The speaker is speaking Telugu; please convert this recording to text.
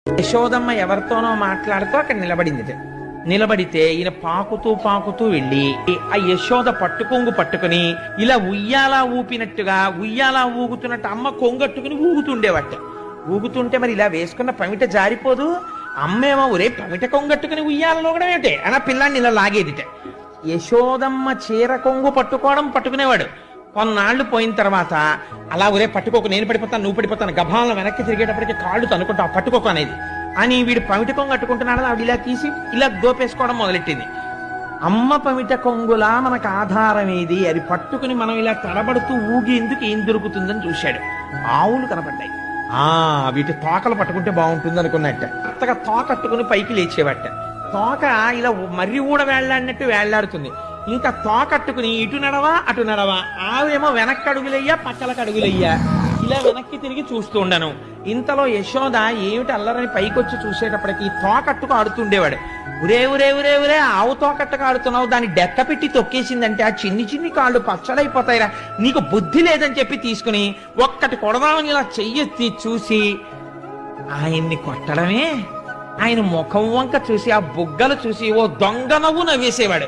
యశోదమ్మ ఎవరితోనో మాట్లాడుతూ అక్కడ నిలబడితే ఈయన పాకుతూ పాకుతూ వెళ్ళి ఆ యశోద పట్టుకొంగు పట్టుకుని ఇలా ఉయ్యాలా ఊపినట్టుగా ఉయ్యాలా ఊగుతున్నట్టు అమ్మ కొంగట్టుకుని ఊగుతుండేవట. ఊగుతుంటే మరి ఇలా వేసుకున్న పమిట జారిపోదు. అమ్మేమో ఒరే పమిట కొంగట్టుకుని ఉయ్యాలలో కూడా ఏమిటే అలా పిల్లాన్ని ఇలా లాగేదిట. యశోదమ్మ చీర కొంగు పట్టుకునేవాడు. కొన్నాళ్ళు పోయిన తర్వాత అలా ఒరే పట్టుకోకు, నేను పడిపోతాను, నువ్వు పడిపోతాను, గభాలను వెనక్కి తిరిగేటప్పటికి కాళ్ళు తనుకుంటావు, పట్టుకోకు అనేది. అని వీడు పమిట కొంగు కట్టుకుంటున్నాడు, ఆవిడ ఇలా తీసి ఇలా దోపేసుకోవడం మొదలెట్టింది. అమ్మ పమిట కొంగులా మనకు ఆధారం ఏది, అది పట్టుకుని మనం ఇలా తడబడుతూ ఊగేందుకు ఏం దొరుకుతుందని చూశాడు. ఆవులు కనపడ్డాయి. వీటి తోకలు పట్టుకుంటే బాగుంటుంది అనుకున్నట్ట. కొత్తగా తోకట్టుకుని పైకి లేచేవట. తోక ఇలా మర్రి ఊడ వేళ్లాడినట్టు వేళ్లాడుతుంది. ఇంకా తోకట్టుకుని ఇటు నడవా అటు నడవా. ఆవేమో వెనక్కి అడుగులయ్యా పక్కలకు అడుగులయ్యా. ఇలా వెనక్కి తిరిగి చూస్తూ ఉండను. ఇంతలో యశోద ఏమిటి అల్లరని పైకొచ్చి చూసేటప్పటికి తోకట్టుకు ఆడుతుండేవాడు. ఉరే ఉరే ఉరే ఉరే ఆవు తోకట్టుకు ఆడుతున్నావు, దాన్ని డెక్క పెట్టి తొక్కేసిందంటే ఆ చిన్ని కాళ్ళు పచ్చడైపోతాయిరా, నీకు బుద్ధి లేదని చెప్పి తీసుకుని ఒక్కటి కొడదామని ఇలా చెయ్యెత్తి చూసి ఆయన్ని కొట్టడమే. ఆయన ముఖం వంక చూసి ఆ బుగ్గలు చూసి ఓ దొంగ నవ్వు నవ్వేసేవాడు.